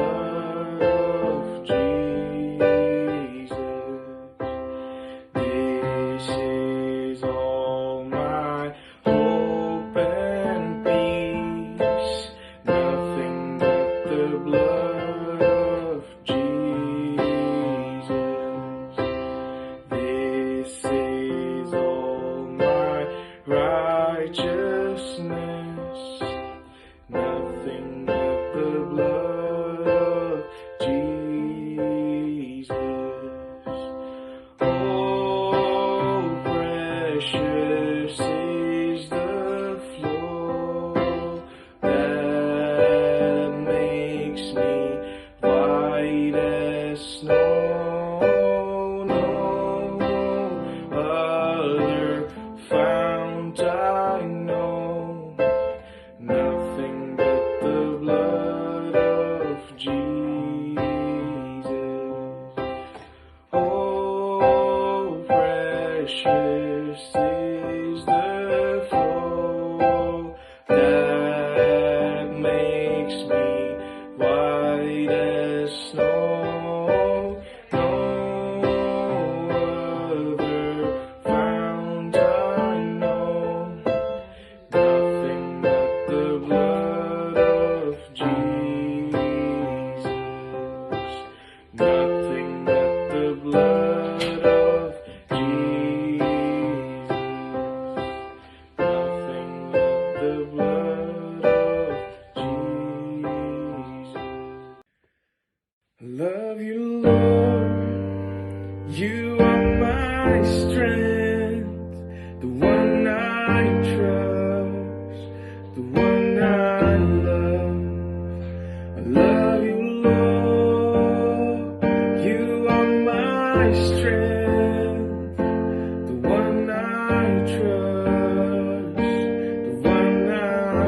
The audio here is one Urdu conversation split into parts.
blood of Jesus. This is all my hope and peace. Nothing but the blood of Jesus. This is all my righteousness. Nothing but the blood of Jesus. Oh, precious is the flow that makes me white as snow. No other fount I know. Nothing but the blood of Jesus. Oh, precious is the flow that makes me white as snow. No other fount I know. Nothing but the blood of Jesus. Nothing but the blood of Jesus. Nothing but the blood of Jesus. I love you, Lord. You are my strength, the one I trust, the one I love. I love you, Lord. You are my strength, the one I trust, the one I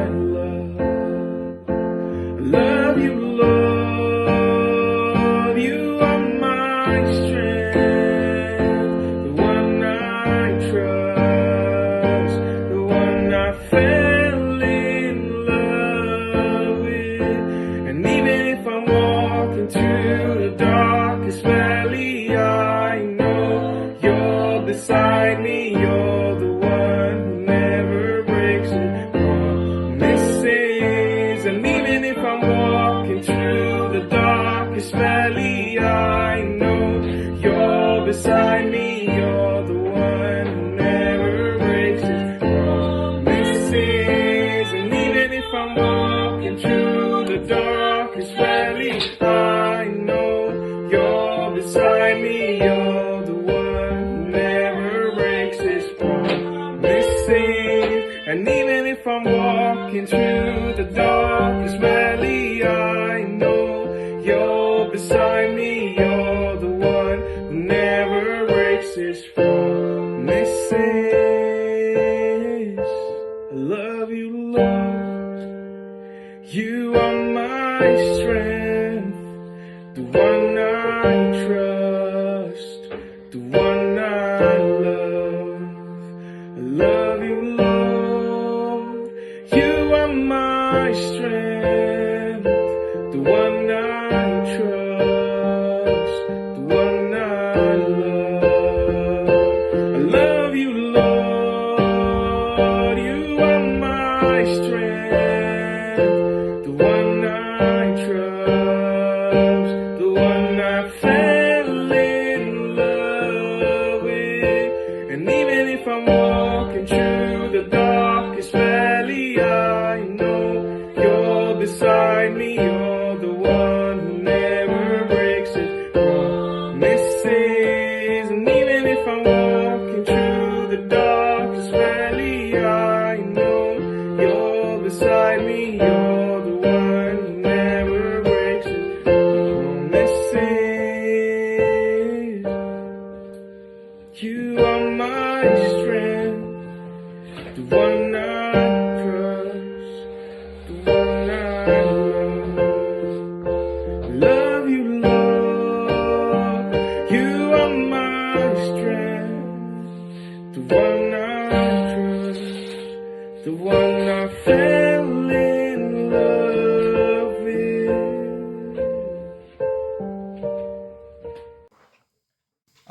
love. I love you, Lord. You are my strength, the one I trust, the one I fell in love with. And even if I'm walking through the darkest valley, I know you're beside me. You're the one who never breaks promises. And even if I'm walking through the darkest valley, I know you're beside me. You're the one who never breaks his promises. And even if I'm walking through the darkest valley, I know you're beside me. You're the one who never breaks his promises. And even if I'm walking through the darkest valley, I know you're beside me. You're the one who never breaks his promises. I love you, Lord. You are my strength, the one I trust, the one I love. I love you, Lord. You are my strength, the one I trust, the one I love. I love you, Lord. You are my strength, the one I trust, the one I fell in love with. And even if I'm walking through the darkest valley, I know you're beside me. You're the one who never breaks his promises.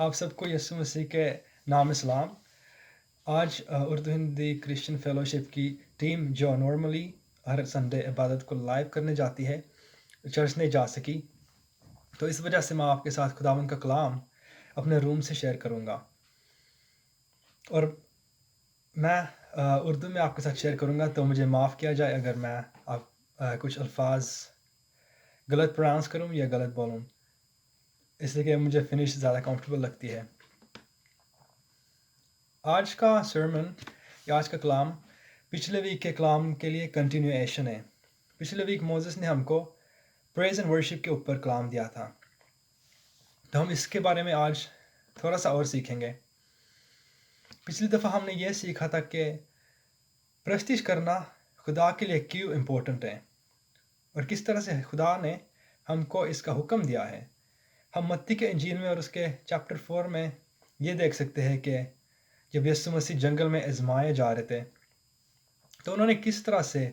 آپ سب کو یسوع مسیح کے نام میں سلام۔ آج اردو ہندی کرسچن فیلوشپ کی ٹیم جو نارملی ہر سنڈے عبادت کو لائیو کرنے جاتی ہے، چرچ نہیں جا سکی، تو اس وجہ سے میں آپ کے ساتھ خداوند کا کلام اپنے روم سے شیئر کروں گا، اور میں اردو میں آپ کے ساتھ شیئر کروں گا، تو مجھے معاف کیا جائے اگر میں کچھ الفاظ غلط پروناؤنس کروں یا غلط بولوں، اس لیے کہ مجھے فنش زیادہ کمفرٹیبل لگتی ہے۔ آج کا سرمن یا آج کا کلام پچھلے ویک کے کلام کے لیے کنٹینیویشن ہے۔ پچھلے ویک موزس نے ہم کو پریز اینڈ ورشپ کے اوپر کلام دیا تھا، تو ہم اس کے بارے میں آج تھوڑا سا اور سیکھیں گے۔ پچھلی دفعہ ہم نے یہ سیکھا تھا کہ پرستش کرنا خدا کے لیے کیوں امپورٹنٹ ہے، اور کس طرح سے خدا نے ہم کو اس کا حکم دیا ہے۔ ہم متی کے انجیل میں اور اس کے چیپٹر 4 میں یہ دیکھ سکتے ہیں کہ جب یسوع مسیح جنگل میں آزمائے جا رہے تھے، تو انہوں نے کس طرح سے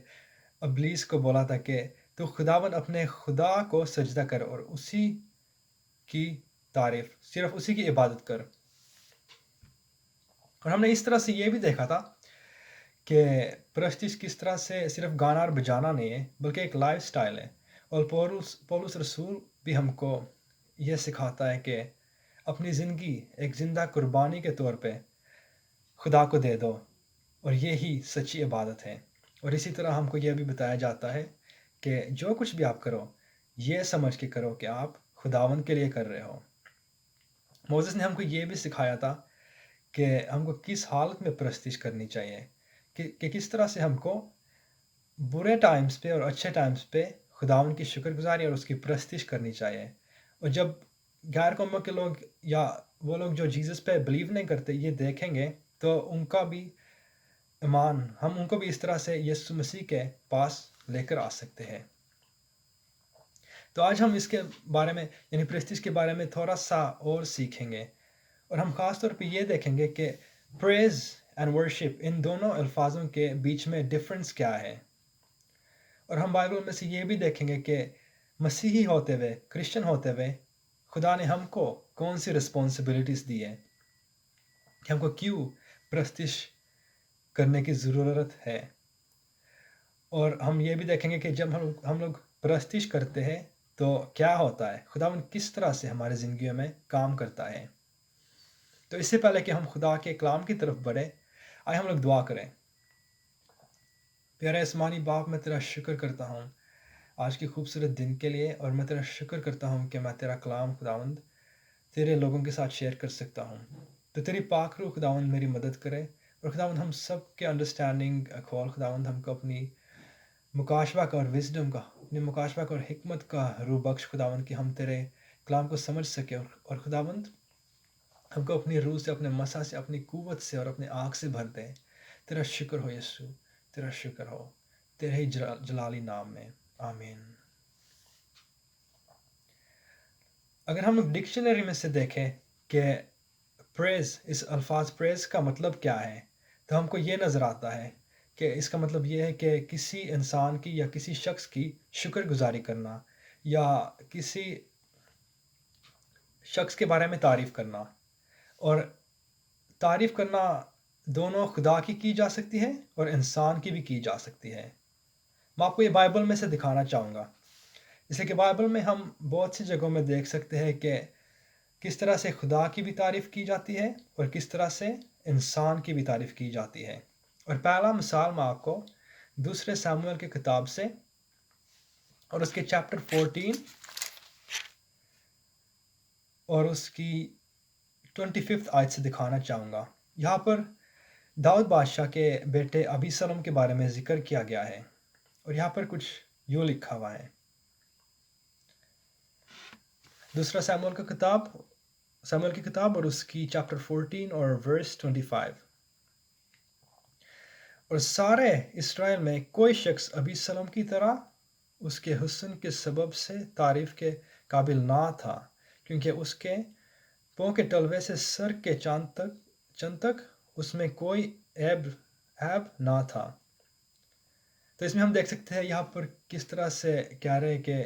ابلیس کو بولا تھا کہ تو خداوند اپنے خدا کو سجدہ کر اور اسی کی تعریف، صرف اسی کی عبادت کر۔ اور ہم نے اس طرح سے یہ بھی دیکھا تھا کہ پرستش کس طرح سے صرف گانا اور بجانا نہیں ہے، بلکہ ایک لائف سٹائل ہے، اور پولس رسول بھی ہم کو یہ سکھاتا ہے کہ اپنی زندگی ایک زندہ قربانی کے طور پہ خدا کو دے دو، اور یہی سچی عبادت ہے۔ اور اسی طرح ہم کو یہ بھی بتایا جاتا ہے کہ جو کچھ بھی آپ کرو، یہ سمجھ کے کرو کہ آپ خداوند کے لیے کر رہے ہو۔ موزس نے ہم کو یہ بھی سکھایا تھا کہ ہم کو کس حالت میں پرستش کرنی چاہیے، کہ کس طرح سے ہم کو برے ٹائمز پہ اور اچھے ٹائمز پہ خداوند کی شکر گزاری اور اس کی پرستش کرنی چاہیے۔ اور جب غیر قوموں کے لوگ یا وہ لوگ جو جیزس پہ بلیو نہیں کرتے یہ دیکھیں گے، تو ان کا بھی ایمان، ہم ان کو بھی اس طرح سے یسوع مسیح کے پاس لے کر آ سکتے ہیں۔ تو آج ہم اس کے بارے میں یعنی پرستش کے بارے میں تھوڑا سا اور سیکھیں گے، اور ہم خاص طور پہ یہ دیکھیں گے کہ پریز اینڈ ورشپ ان دونوں الفاظوں کے بیچ میں ڈفرنس کیا ہے، اور ہم بائبل میں سے یہ بھی دیکھیں گے کہ مسیحی ہوتے ہوئے، کرسچن ہوتے ہوئے، خدا نے ہم کو کون سی رسپانسبلٹیز دی ہے، کہ ہم کو کیوں پرستش کرنے کی ضرورت ہے۔ اور ہم یہ بھی دیکھیں گے کہ جب ہم لوگ پرستش کرتے ہیں تو کیا ہوتا ہے، خداوند کس طرح سے ہمارے زندگیوں میں کام کرتا ہے۔ تو اس سے پہلے کہ ہم خدا کے کلام کی طرف بڑھیں، آئے ہم لوگ دعا کریں۔ پیارے آسمانی باپ، میں تیرا شکر کرتا ہوں آج کی خوبصورت دن کے لیے، اور میں تیرا شکر کرتا ہوں کہ میں تیرا کلام خداوند تیرے لوگوں کے ساتھ شیئر کر سکتا ہوں۔ تو تیری پاک روح خداوند میری مدد کرے، اور خداوند ہم سب کے انڈرسٹینڈنگ کھول، خداوند ہم کو اپنی مکاشفہ کا اور وزڈم کا، اپنی مکاشفہ کا اور حکمت کا روح بخش خداوند، کہ ہم تیرے کلام کو سمجھ سکیں، اور خداوند ہم کو اپنی روح سے، اپنے مسا سے، اپنی قوت سے اور اپنے آنکھ سے بھر دے۔ تیرا شکر ہو یسوع، تیرا شکر ہو، تیرے ہی جلالی نام میں، آمین۔ اگر ہم لوگ ڈکشنری میں سے دیکھیں کہ پریز، اس الفاظ پریز کا مطلب کیا ہے، تو ہم کو یہ نظر آتا ہے کہ اس کا مطلب یہ ہے کہ کسی انسان کی یا کسی شخص کی شکر گزاری کرنا، یا کسی شخص کے بارے میں تعریف کرنا، اور تعریف کرنا دونوں خدا کی جا سکتی ہے اور انسان کی بھی کی جا سکتی ہے۔ میں آپ کو یہ بائبل میں سے دکھانا چاہوں گا، اس لیے کہ بائبل میں ہم بہت سی جگہوں میں دیکھ سکتے ہیں کہ کس طرح سے خدا کی بھی تعریف کی جاتی ہے اور کس طرح سے انسان کی بھی تعریف کی جاتی ہے۔ اور پہلا مثال میں آپ کو دوسرے ساموئیل کی کتاب سے اور اس کے چیپٹر 14 اور اس کی 25 آیت سے دکھانا چاہوں گا۔ یہاں پر داؤد بادشاہ کے بیٹے ابیسلم کے بارے میں ذکر کیا گیا ہے، اور یہاں پر کچھ یوں لکھا ہوا ہے۔ دوسرا ساموئیل کی کتاب اور اس کی چیپٹر 14 اور ورس 25۔ اور سارے اسرائیل میں کوئی شخص ابیسلم کی طرح اس کے حسن کے سبب سے تعریف کے قابل نہ تھا، کیونکہ اس کے پاؤں کے تلوے سے سر کے چند تک اس میں کوئی عیب نہ تھا۔ تو اس میں ہم دیکھ سکتے ہیں یہاں پر کس طرح سے کہہ رہے کہ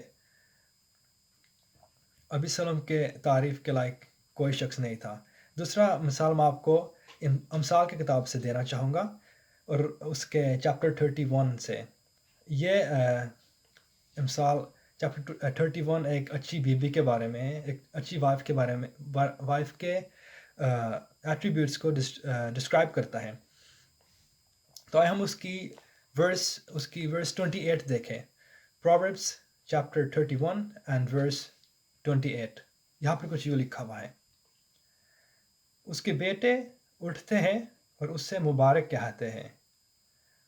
ابیسلم کے تعریف کے لائق کوئی شخص نہیں تھا۔ دوسرا مثال میں آپ کو امثال کی کتاب سے دینا چاہوں گا، اور اس کے چیپٹر 31 سے۔ یہ امثال چیپٹر 31 ایک اچھی بیوی کے بارے میں ہے، ایک اچھی وائف کے بارے میں، وائف کے ایٹریبیوٹس کو ڈسکرائب کرتا ہے۔ تو آئے ہم اس کی ورس 28 دیکھیں۔ پرووربس چیپٹر 31 اینڈ ورس 28۔ یہاں پر کچھ یوں لکھا ہوا ہے: اس کے بیٹے اٹھتے ہیں اور اس سے مبارک کہتے ہیں،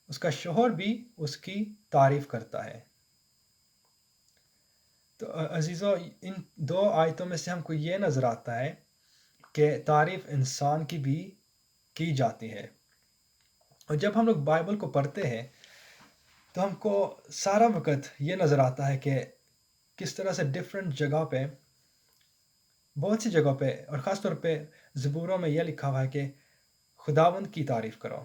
اس کا شوہر بھی اس کی تعریف کرتا ہے۔ تو عزیزو، ان دو آیتوں میں سے ہم کو یہ نظر آتا ہے کہ تعریف انسان کی بھی کی جاتی ہے۔ اور جب ہم لوگ بائبل کو پڑھتے ہیں تو ہم کو سارا وقت یہ نظر آتا ہے کہ کس طرح سے ڈفرینٹ جگہ پہ، بہت سی جگہوں پہ، اور خاص طور پہ زبوروں میں یہ لکھا ہوا ہے کہ خداوند کی تعریف کرو۔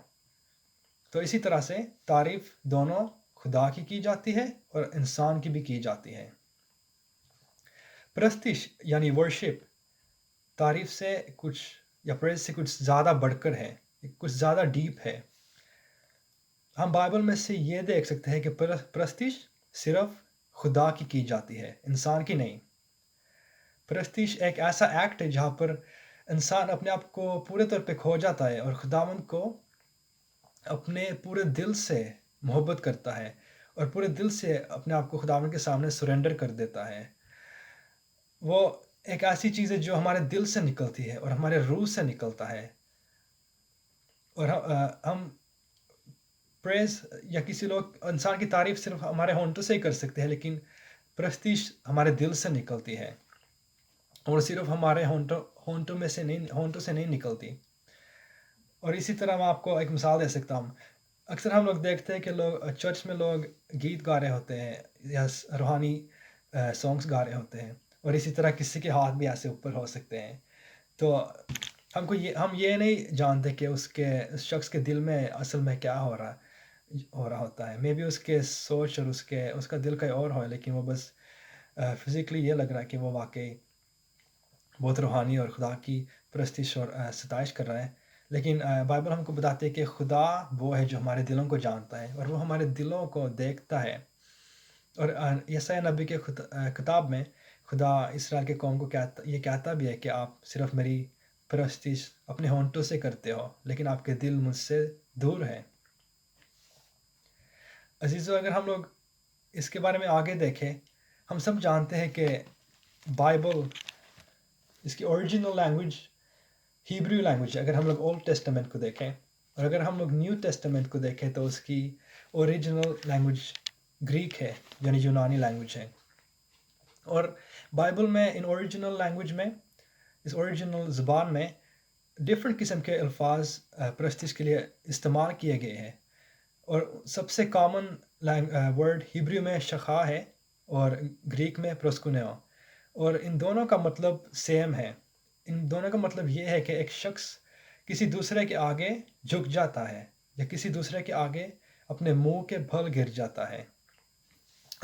تو اسی طرح سے تعریف دونوں خدا کی جاتی ہے اور انسان کی بھی کی جاتی ہے۔ پرستش یعنی ورشپ تعریف سے کچھ یا پریز سے کچھ زیادہ بڑھ کر ہے، کچھ زیادہ ڈیپ ہے۔ ہم بائبل میں سے یہ دیکھ سکتے ہیں کہ پرستش صرف خدا کی جاتی ہے، انسان کی نہیں۔ پرستش ایک ایسا ایکٹ ہے جہاں پر انسان اپنے آپ کو پورے طور پہ کھو جاتا ہے اور خداوند کو اپنے پورے دل سے محبت کرتا ہے، اور پورے دل سے اپنے آپ کو خداوند کے سامنے سرنڈر کر دیتا ہے۔ وہ ایک ایسی چیز ہے جو ہمارے دل سے نکلتی ہے اور ہمارے روح سے نکلتا ہے، اور ہم پریز یا کسی لوگ انسان کی تعریف صرف ہمارے ہونٹوں سے ہی کر سکتے ہیں، لیکن پرستش ہمارے دل سے نکلتی ہے اور صرف ہمارے ہونٹوں سے نہیں نکلتی۔ اور اسی طرح میں آپ کو ایک مثال دے سکتا ہوں۔ اکثر ہم لوگ دیکھتے ہیں کہ چرچ میں لوگ گیت گا رہے ہوتے ہیں یا روحانی سانگس گا رہے ہوتے ہیں، اور اسی طرح کسی کے ہاتھ بھی ایسے اوپر ہو سکتے ہیں۔ تو ہم یہ نہیں جانتے کہ اس شخص کے دل میں اصل میں کیا ہو رہا ہوتا ہے۔ مے بی اس کے سوچ اور اس کا دل کہیں اور ہو، لیکن وہ بس فزیکلی یہ لگ رہا ہے کہ وہ واقعی بہت روحانی اور خدا کی پرستش اور ستائش کر رہا ہے۔ لیکن بائبل ہم کو بتاتے ہے کہ خدا وہ ہے جو ہمارے دلوں کو جانتا ہے، اور وہ ہمارے دلوں کو دیکھتا ہے۔ اور یسایا نبی کے کتاب میں خدا اسرائیل کے قوم کو یہ کہتا بھی ہے کہ آپ صرف میری پرستش اپنے ہونٹوں سے کرتے ہو، لیکن آپ کے دل مجھ سے دور ہے۔ عزیزو، اگر ہم لوگ اس کے بارے میں آگے دیکھیں، ہم سب جانتے ہیں کہ بائبل اس کی اوریجنل لینگویج ہیبریو لینگویج ہے۔ اگر ہم لوگ اولڈ ٹیسٹامنٹ کو دیکھیں، اور اگر ہم لوگ نیو ٹیسٹامنٹ کو دیکھیں تو اس کی اوریجنل لینگویج گریک ہے، یعنی یونانی لینگویج ہے۔ اور بائبل میں ان اوریجنل لینگویج میں، اس اوریجنل زبان میں ڈفرینٹ قسم کے الفاظ پرستش کے لیے استعمال کیے گئے ہیں، اور سب سے کامن ورڈ ہیبریو میں شخا ہے اور گریک میں پروسکونیو، اور ان دونوں کا مطلب سیم ہے۔ ان دونوں کا مطلب یہ ہے کہ ایک شخص کسی دوسرے کے آگے جھک جاتا ہے یا کسی دوسرے کے آگے اپنے منہ کے بھل گر جاتا ہے۔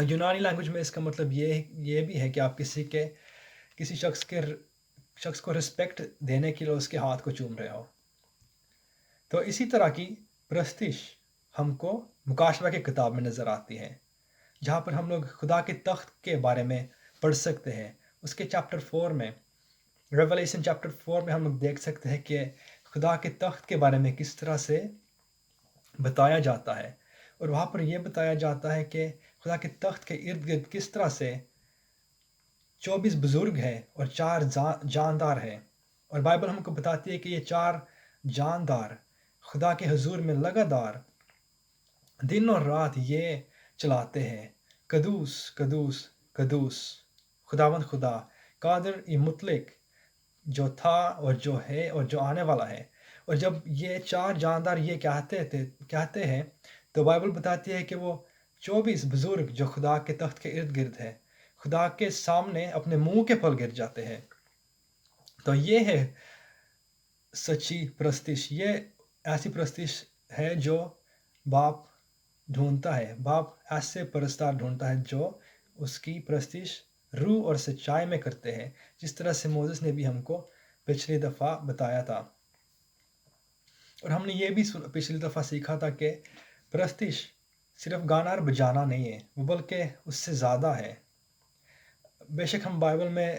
یونانی لینگویج میں اس کا مطلب یہ بھی ہے کہ آپ کسی شخص کو رسپیکٹ دینے کے لیے اس کے ہاتھ کو چوم رہے ہو۔ تو اسی طرح کی پرستش ہم کو مکاشفہ کی کتاب میں نظر آتی ہے، جہاں پر ہم لوگ خدا کے تخت کے بارے میں پڑھ سکتے ہیں۔ اس کے چیپٹر 4 میں، ریولیشن چیپٹر 4 میں ہم لوگ دیکھ سکتے ہیں کہ خدا کے تخت کے بارے میں کس طرح سے بتایا جاتا ہے، اور وہاں پر یہ بتایا جاتا ہے کہ خدا کے تخت کے ارد گرد کس طرح سے 24 بزرگ ہیں اور 4 جاندار ہیں، اور بائبل ہم کو بتاتی ہے کہ یہ 4 جاندار خدا کے حضور میں لگاتار دن اور رات یہ چلاتے ہیں: قدوس قدوس قدوس خداوند خدا، قادر مطلق، جو تھا اور جو ہے اور جو آنے والا ہے۔ اور جب یہ 4 جاندار یہ کہتے ہیں تو بائبل بتاتی ہے کہ وہ 24 بزرگ جو خدا کے تخت کے ارد گرد ہے، خدا کے سامنے اپنے منہ کے پھل گر جاتے ہیں۔ تو یہ ہے سچی پرستش۔ یہ ایسی پرستش ہے جو باپ ڈھونڈتا ہے۔ باپ ایسے پرستار ڈھونڈتا ہے جو اس کی پرستش روح اور سچائی میں کرتے ہیں، جس طرح سے موسیٰ نے بھی ہم کو پچھلی دفعہ بتایا تھا، اور ہم نے یہ بھی پچھلی دفعہ سیکھا تھا کہ پرستش صرف گانا اور بجانا نہیں ہے، وہ بلکہ اس سے زیادہ ہے۔ بے شک ہم بائبل میں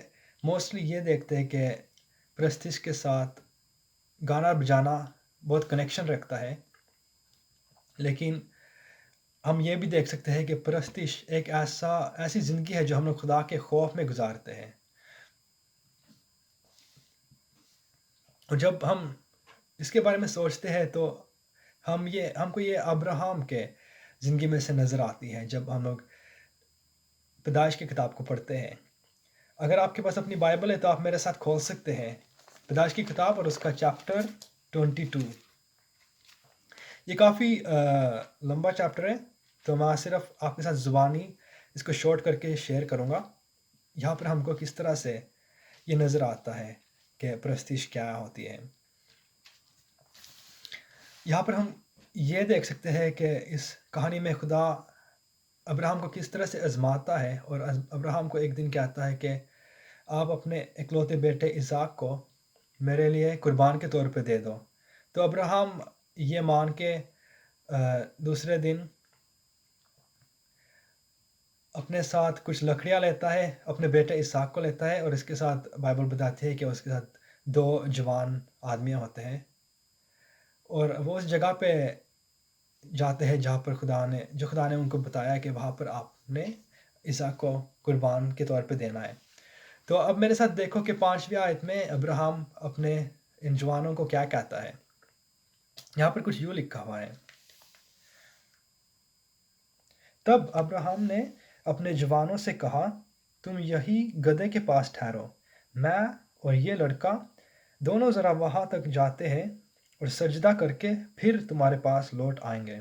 موسٹلی یہ دیکھتے ہیں کہ پرستش کے ساتھ گانا اور بجانا بہت کنیکشن رکھتا ہے، لیکن ہم یہ بھی دیکھ سکتے ہیں کہ پرستش ایک ایسی زندگی ہے جو ہم لوگ خدا کے خوف میں گزارتے ہیں۔ اور جب ہم اس کے بارے میں سوچتے ہیں تو ہم کو یہ ابراہم کے زندگی میں سے نظر آتی ہے جب ہم لوگ پیدائش کی کتاب کو پڑھتے ہیں۔ اگر آپ کے پاس اپنی بائبل ہے تو آپ میرے ساتھ کھول سکتے ہیں پیدائش کی کتاب اور اس کا چیپٹر 22۔ یہ کافی لمبا چیپٹر ہے، تو میں صرف آپ کے ساتھ زبانی اس کو شارٹ کر کے شیئر کروں گا۔ یہاں پر ہم کو کس طرح سے یہ نظر آتا ہے کہ پرستش کیا ہوتی ہے۔ یہاں پر ہم یہ دیکھ سکتے ہیں کہ اس کہانی میں خدا ابراہم کو کس طرح سے آزماتا ہے، اور ابراہم کو ایک دن کہتا ہے کہ آپ اپنے اکلوتے بیٹے اسحاق کو میرے لیے قربان کے طور پہ دے دو۔ تو ابراہم یہ مان کے دوسرے دن اپنے ساتھ کچھ لکڑیاں لیتا ہے، اپنے بیٹے اسحاق کو لیتا ہے، اور اس کے ساتھ بائبل بتاتی ہے کہ اس کے ساتھ 2 جوان آدمیاں ہوتے ہیں، اور وہ اس جگہ پہ جاتے ہیں جہاں پر خدا نے ان کو بتایا کہ وہاں پر آپ نے اسحاق کو قربان کے طور پہ دینا ہے۔ تو اب میرے ساتھ دیکھو کہ 5ویں آیت میں ابراہم اپنے ان جوانوں کو کیا کہتا ہے۔ یہاں پر کچھ یوں لکھا ہوا ہے: تب ابراہم نے اپنے جوانوں سے کہا، تم یہی گدھے کے پاس ٹھہرو، میں اور یہ لڑکا دونوں ذرا وہاں تک جاتے ہیں اور سجدہ کر کے پھر تمہارے پاس لوٹ آئیں گے۔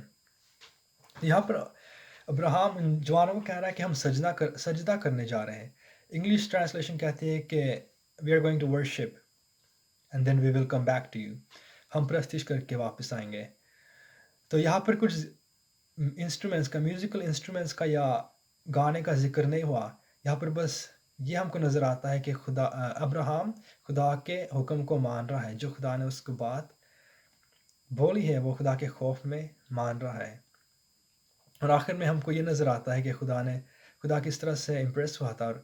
یہاں پر ابراہم ان جوانوں کو کہہ رہا ہے کہ ہم سجدہ کرنے جا رہے ہیں۔ انگلش ٹرانسلیشن کہتی ہے کہ we are going to worship and then we will come back to you, ہم پرستش کر کے واپس آئیں گے۔ تو یہاں پر کچھ انسٹرومنٹس کا، میوزیکل انسٹرومنٹس کا یا گانے کا ذکر نہیں ہوا، یہاں پر بس یہ ہم کو نظر آتا ہے کہ ابراہم خدا کے حکم کو مان رہا ہے، جو خدا نے اس کو بات بولی ہے وہ خدا کے خوف میں مان رہا ہے۔ اور آخر میں ہم کو یہ نظر آتا ہے کہ خدا کس طرح سے امپریس ہوا تھا، اور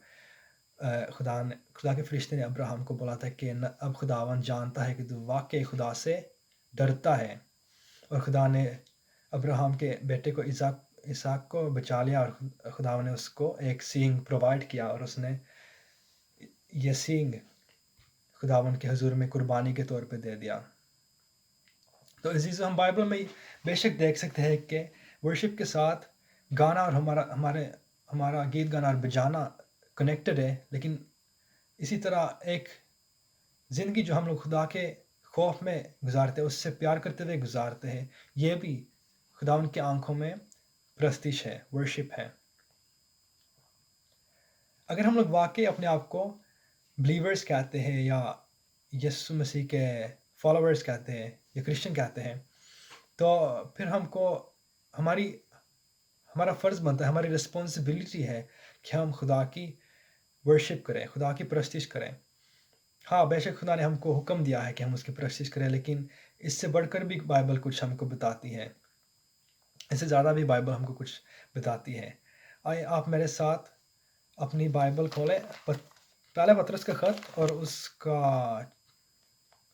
خدا کے فرشتے نے ابراہم کو بولا تھا کہ اب خداوند جانتا ہے کہ تو واقعی خدا سے ڈرتا ہے، اور خدا نے ابراہم کے بیٹے کو اسحاق کو بچا لیا، اور خدا نے اس کو ایک سینگ پرووائڈ کیا، اور اس نے یہ سینگ خداوند کے حضور میں قربانی کے طور پہ دے دیا۔ تو عزیزو، ہم بائبل میں بے شک دیکھ سکتے ہیں کہ ورشپ کے ساتھ گانا اور ہمارا گیت گانا اور بجانا کنیکٹڈ ہے، لیکن اسی طرح ایک زندگی جو ہم لوگ خدا کے خوف میں گزارتے ہیں، اس سے پیار کرتے ہوئے گزارتے ہیں، یہ بھی خدا ان کی آنکھوں میں پرستش ہے، ورشپ ہے۔ اگر ہم لوگ واقعی اپنے آپ کو بلیورز کہتے ہیں، یا یسوع مسیح کے فالوورز کہتے ہیں، یا کرسچن کہتے ہیں، تو پھر ہمارا فرض بنتا ہے، ہماری رسپانسبلٹی ہے کہ ہم خدا کی ورشپ کریں، خدا کی پرستش کریں۔ ہاں، بے شک خدا نے ہم کو حکم دیا ہے کہ ہم اس کی پرستش کریں، لیکن اس سے بڑھ کر بھی بائبل کچھ ہم کو بتاتی ہے، اس سے زیادہ بھی بائبل ہم کو کچھ بتاتی ہے۔ آئے آپ میرے ساتھ اپنی بائبل کھولیں، پہلا پطرس کا خط اور اس کا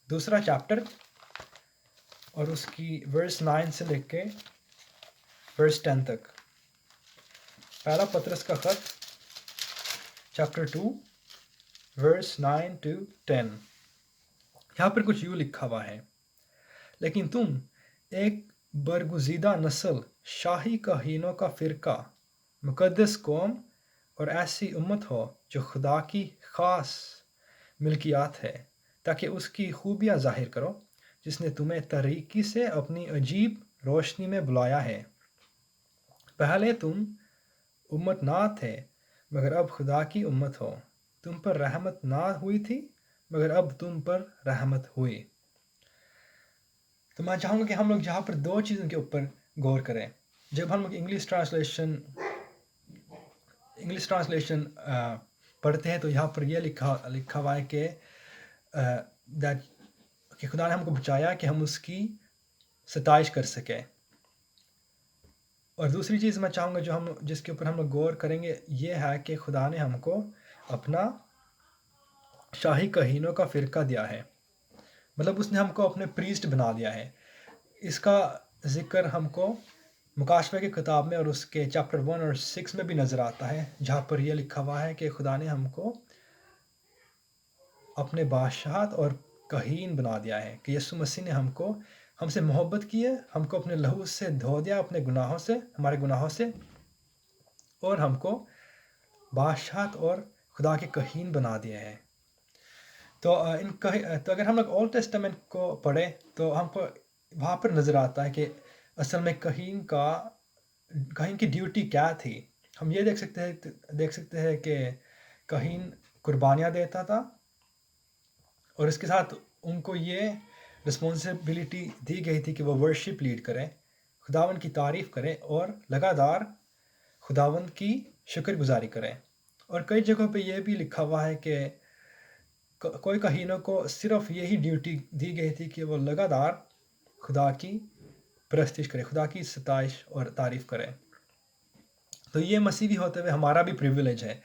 2 چیپٹر، اور اس کی ورس 9 سے لے کے ورس 10 تک۔ پہلا پطرس کا خط چیپٹر 2 ورس 9 to 10۔ یہاں پر کچھ یوں لکھا ہوا ہے: لیکن تم ایک برگزیدہ نسل، شاہی کہینوں کا فرقہ، مقدس قوم اور ایسی امت ہو جو خدا کی خاص ملکیات ہے، تاکہ اس کی خوبیاں ظاہر کرو جس نے تمہیں تاریکی سے اپنی عجیب روشنی میں بلایا ہے۔ پہلے تم امت نہ تھے مگر اب خدا کی امت ہو، تم پر رحمت نہ ہوئی تھی مگر اب تم پر رحمت ہوئی۔ تو میں چاہوں گا کہ ہم لوگ جہاں پر 2 چیزوں کے اوپر غور کریں۔ جب ہم لوگ انگلش ٹرانسلیشن پڑھتے ہیں تو یہاں پر یہ لکھا ہوا ہے کہ کہ خدا نے ہم کو بچایا کہ ہم اس کی ستائش کر سکیں. اور دوسری چیز میں چاہوں گا جس کے اوپر ہم لوگ غور کریں گے یہ ہے کہ خدا نے ہم کو اپنا شاہی کہینوں کا فرقہ دیا ہے. مطلب اس نے ہم کو اپنے پریسٹ بنا دیا ہے. اس کا ذکر ہم کو مکاشفہ کی کتاب میں اور اس کے چیپٹر 1 اور 6 میں بھی نظر آتا ہے، جہاں پر یہ لکھا ہوا ہے کہ خدا نے ہم کو اپنے بادشاہت اور کہین بنا دیا ہے، کہ یسوع مسیح نے ہم سے محبت کی ہے، ہم کو اپنے لہو سے دھو دیا اپنے گناہوں سے، ہمارے گناہوں سے، اور ہم کو بادشاہت اور خدا کے کہین بنا دیا ہے. تو اگر ہم لوگ اولڈ ٹیسٹمنٹ کو پڑھیں تو ہم کو وہاں پر نظر آتا ہے کہ اصل میں کہین کی ڈیوٹی کیا تھی. ہم یہ دیکھ سکتے ہیں کہ کہین قربانیاں دیتا تھا، اور اس کے ساتھ ان کو یہ رسپانسبلٹی دی گئی تھی کہ وہ ورشپ لیڈ کریں، خداوند کی تعریف کریں اور لگاتار خداوند کی شکر گزاری کریں. اور کئی جگہوں پہ یہ بھی لکھا ہوا ہے کہ کوئی کہینوں کو صرف یہی ڈیوٹی دی گئی تھی کہ وہ لگاتار خدا کی پرستش کرے، خدا کی ستائش اور تعریف کرے. تو یہ مسیحی ہوتے ہوئے ہمارا بھی پریویلیج ہے.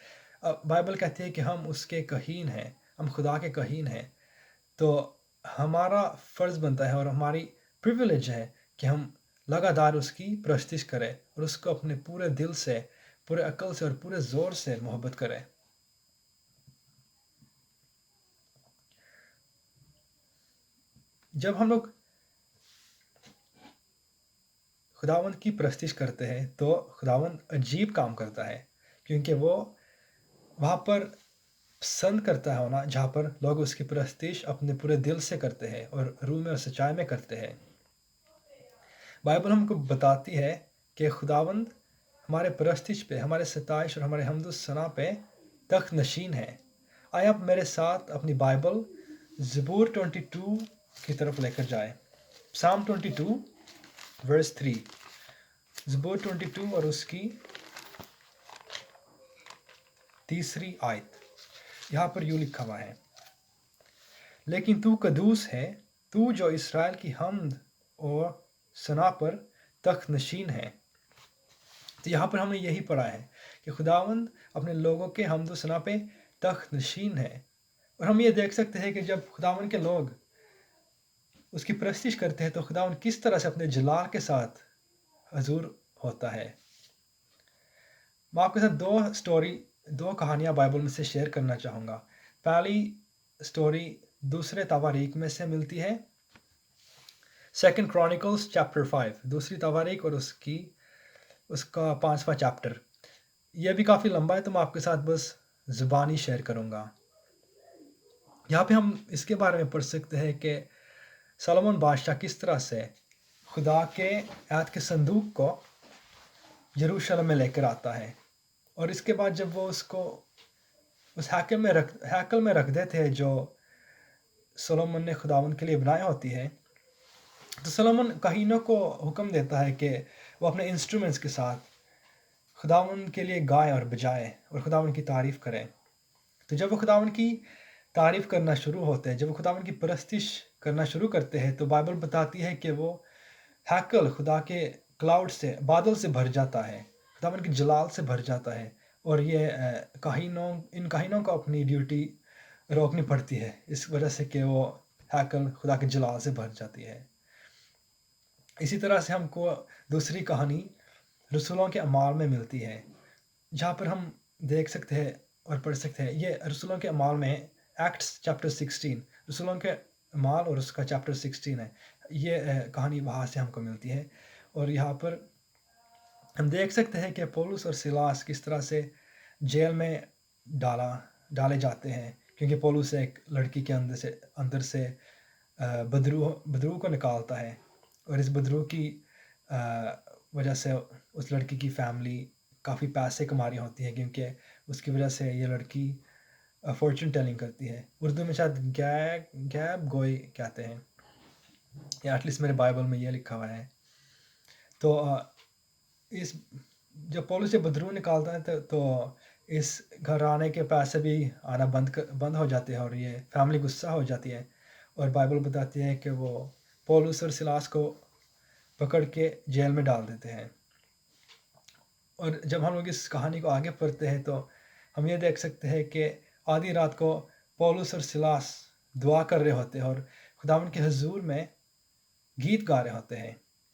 بائبل کہتی ہے کہ ہم اس کے کہین ہیں، ہم خدا کے کہین ہیں. تو ہمارا فرض بنتا ہے اور ہماری پریویلیج ہے کہ ہم لگاتار اس کی پرستش کریں اور اس کو اپنے پورے دل سے، پورے عقل سے اور پورے زور سے محبت کریں. جب ہم لوگ خداوند کی پرستش کرتے ہیں تو خداوند عجیب کام کرتا ہے، کیونکہ وہ وہاں پر پسند کرتا ہے ہونا جہاں پر لوگ اس کی پرستش اپنے پورے دل سے کرتے ہیں اور روح میں اور سچائی میں کرتے ہیں. بائبل ہم کو بتاتی ہے کہ خداوند ہمارے پرستش پہ، ہمارے ستائش اور ہمارے حمد و ثنا پہ تخت نشین ہے. آئے آپ میرے ساتھ اپنی بائبل زبور 22 کی طرف لے کر جائیں. Psalm 22 verse 3. زبور 22 اور اس کی تیسری آیت. یہاں پر یوں لکھا ہوا ہے، لیکن تو قدوس ہے، تو جو اسرائیل کی حمد اور ثنا پر تخت نشین ہے. تو یہاں پر ہم نے یہی پڑھا ہے کہ خداوند اپنے لوگوں کے حمد و ثنا پہ تخت نشین ہے. اور ہم یہ دیکھ سکتے ہیں کہ جب خداوند کے لوگ اس کی پرستش کرتے ہیں تو خداوند کس طرح سے اپنے جلال کے ساتھ حضور ہوتا ہے. میں آپ کے ساتھ دو کہانیاں بائبل میں سے شیئر کرنا چاہوں گا. پہلی سٹوری دوسرے تواریخ میں سے ملتی ہے، 2 Chronicles chapter 5، دوسری تواریخ اور اس کا 5واں چیپٹر. یہ بھی کافی لمبا ہے تو میں آپ کے ساتھ بس زبانی شیئر کروں گا. یہاں پہ ہم اس کے بارے میں پڑھ سکتے ہیں کہ سلمان بادشاہ کس طرح سے خدا کے عہد کے صندوق کو یروشلم میں لے کر آتا ہے، اور اس کے بعد جب وہ اس کو اس ہیکل میں رکھ دیتے ہیں جو سلمان نے خداوند کے لیے بنائی ہوتی ہے، تو سلمان کہینوں کو حکم دیتا ہے کہ وہ اپنے انسٹرومنٹس کے ساتھ خداوند کے لیے گائیں اور بجائیں اور خداوند کی تعریف کریں. تو جب وہ خداوند کی تعریف کرنا شروع ہوتے ہیں، جب وہ خداوند کی پرستش کرنا شروع کرتے ہیں، تو بائبل بتاتی ہے کہ وہ ہیکل خدا کے کلاؤڈ سے، بادل سے بھر جاتا ہے، خداوند کے جلال سے بھر جاتا ہے. اور یہ ان کہینوں کو اپنی ڈیوٹی روکنی پڑتی ہے اس وجہ سے کہ وہ ہیکل خدا کے جلال سے بھر جاتی ہے. اسی طرح سے ہم کو دوسری کہانی رسولوں کے اعمال میں ملتی ہے، جہاں پر ہم دیکھ سکتے ہیں اور پڑھ سکتے ہیں. یہ رسولوں کے اعمال میں ایکٹس چیپٹر 16، رسولوں کے اعمال اور اس کا چیپٹر 16 ہے. یہ کہانی وہاں سے ہم کو ملتی ہے. اور یہاں پر ہم دیکھ سکتے ہیں کہ پولس اور سیلاس کس طرح سے جیل میں ڈالے جاتے ہیں، کیونکہ پولس ایک لڑکی کے اندر سے بدرو کو نکالتا ہے، اور اس بدرو کی وجہ سے اس لڑکی کی فیملی کافی پیسے کما رہی ہوتی ہے، کیونکہ اس کی وجہ سے یہ لڑکی فارچون ٹیلنگ کرتی ہے. اردو میں شاید گیب گوئی کہتے ہیں، یا ایٹ لیسٹ میرے بائبل میں یہ لکھا ہوا ہے. تو جب پولس یہ بدرو نکالتا ہے تو اس گھر آنے کے پیسے بھی آنا بند ہو جاتے ہیں، اور یہ فیملی غصہ ہو جاتی ہے. اور بائبل بتاتی ہے کہ وہ پولس اور سلاس کو پکڑ کے جیل میں ڈال دیتے ہیں. اور جب ہم لوگ اس کہانی کو آگے پڑھتے ہیں تو ہم یہ دیکھ سکتے ہیں کہ آدھی رات کو پولس اور سلاس دعا کر رہے ہوتے ہیں اور خداوند کے حضور میں گیت گا رہے ہوتے ہیں،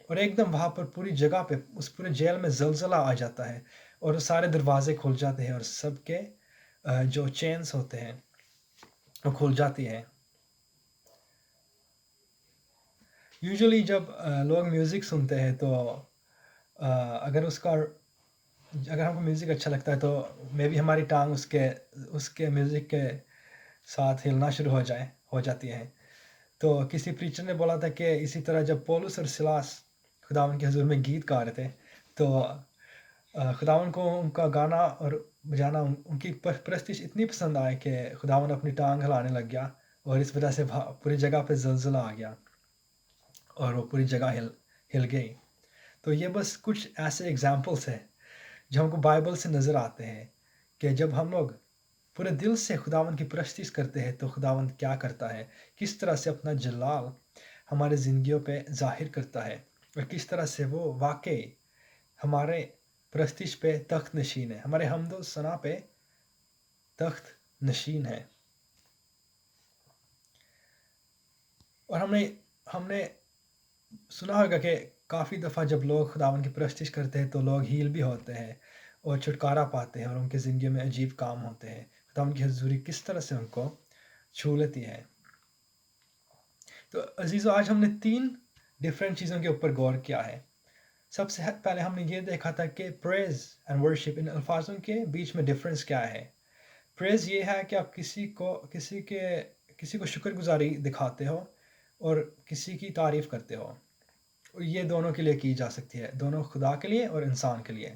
اور ایک دم وہاں پر پوری جگہ پہ اس پورے جیل میں زلزلہ آ جاتا ہے اور سارے دروازے کھل جاتے ہیں اور سب کے جو چینز ہوتے ہیں وہ کھل جاتی ہیں. یوزلی جب لوگ میوزک سنتے ہیں تو اگر ہم کو میوزک اچھا لگتا ہے تو مے بی ہماری ٹانگ اس کے میوزک کے ساتھ ہلنا شروع ہو جاتی ہے. تو کسی پریچر نے بولا تھا کہ اسی طرح جب پولس اور سلاس خداوند کے حضور میں گیت گا رہے تھے تو خداوند کو ان کا گانا اور بجانا ان کی پرستش اتنی پسند آئے کہ خداوند اپنی ٹانگ ہلانے لگ گیا اور اس وجہ سے پوری جگہ پہ زلزلہ آ گیا اور وہ پوری جگہ ہل گئی. تو یہ بس کچھ ایسے ایگزامپلس ہیں جو ہم کو بائبل سے نظر آتے ہیں کہ جب ہم لوگ پورے دل سے خداوند کی پرستش کرتے ہیں تو خداوند کیا کرتا ہے، کس طرح سے اپنا جلال ہمارے زندگیوں پہ ظاہر کرتا ہے اور کس طرح سے وہ واقعی ہمارے پرستش پہ تخت نشین ہے، ہمارے حمد و ثنا پہ تخت نشین ہے. اور ہم نے سنا ہوگا کہ کافی دفعہ جب لوگ خداوند کی پرستش کرتے ہیں تو لوگ ہیل بھی ہوتے ہیں اور چھٹکارا پاتے ہیں اور ان کی زندگی میں عجیب کام ہوتے ہیں. خداوند کی حضوری کس طرح سے ان کو چھو لیتی ہے. تو عزیزو، آج ہم نے 3 ڈفرینٹ چیزوں کے اوپر غور کیا ہے. سب سے پہلے ہم نے یہ دیکھا تھا کہ پریز اینڈ ورشپ، ان الفاظوں کے بیچ میں ڈفرینس کیا ہے. پریز یہ ہے کہ آپ کسی کو شکر گزاری دکھاتے ہو اور کسی کی تعریف کرتے ہو، اور یہ دونوں کے لیے کی جا سکتی ہے، دونوں خدا کے لیے اور انسان کے لیے.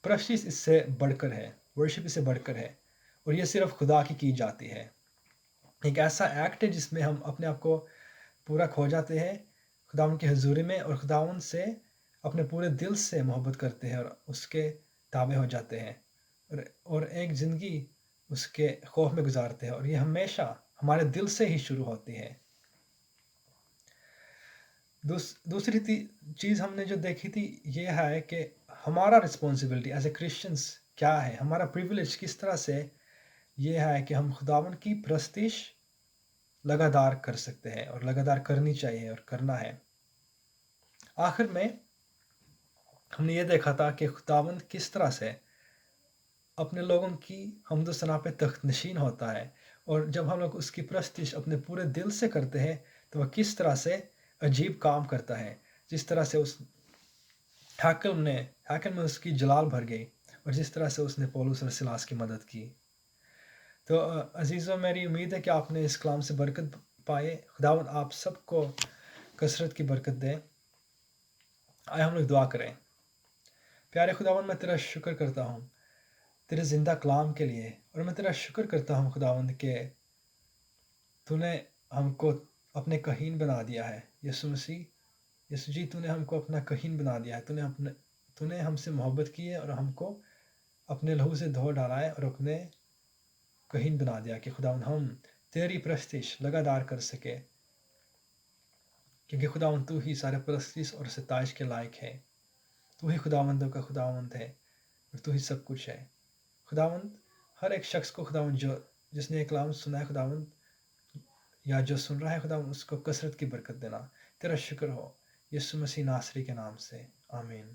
پرستش اس سے بڑھ کر ہے، ورشپ اس سے بڑھ کر ہے، اور یہ صرف خدا کی جاتی ہے. ایک ایسا ایکٹ ہے جس میں ہم اپنے آپ کو پورا کھو جاتے ہیں خداوند کی حضوری میں اور خداوند سے اپنے پورے دل سے محبت کرتے ہیں اور اس کے تابع ہو جاتے ہیں اور ایک زندگی اس کے خوف میں گزارتے ہیں، اور یہ ہمیشہ ہمارے دل سے ہی شروع ہوتی ہے. دوسری چیز ہم نے جو دیکھی تھی یہ ہے کہ ہمارا رسپانسبلٹی ایز اے کرسچنس کیا ہے، ہمارا پریویلیج کس طرح سے یہ ہے کہ ہم خداوند کی پرستش لگاتار کر سکتے ہیں اور لگاتار کرنی چاہیے اور کرنا ہے. آخر میں ہم نے یہ دیکھا تھا کہ خداوند کس طرح سے اپنے لوگوں کی حمد و ثنا پہ تخت نشین ہوتا ہے، اور جب ہم لوگ اس کی پرستش اپنے پورے دل سے کرتے ہیں تو وہ کس طرح سے عجیب کام کرتا ہے. جس طرح سے اس حاکم میں اس کی جلال بھر گئی اور جس طرح سے اس نے پولس اور سلاس کی مدد کی. تو عزیزو، میری امید ہے کہ آپ نے اس کلام سے برکت پائے. خداوند آپ سب کو کثرت کی برکت دے. آئے ہم لوگ دعا کریں. پیارے خداوند، میں تیرا شکر کرتا ہوں تیرے زندہ کلام کے لیے، اور میں تیرا شکر کرتا ہوں خداوند کہ تو نے ہم کو اپنے کہین بنا دیا ہے. یسوع مسیح، یسوع جی، تو نے ہم کو اپنا کہین بنا دیا ہے. تو نے ہم سے محبت کی ہے اور ہم کو اپنے لہو سے دھو ڈالا ہے اور اپنے کہین بنا دیا کہ خداوند ہم تیری پرستش لگاتار کر سکے، کیونکہ خداوند تو ہی سارے پرستش اور ستائش کے لائق ہے. تو ہی خداوندوں کا خداوند ہے اور تو ہی سب کچھ ہے. خداوند، ہر ایک شخص کو خداوند جس نے یہ کلام سنا ہے خداوند، یا جو سن رہا ہے خداوند، اس کو کثرت کی برکت دینا. تیرا شکر ہو یسوع مسیح ناصری کے نام سے، آمین.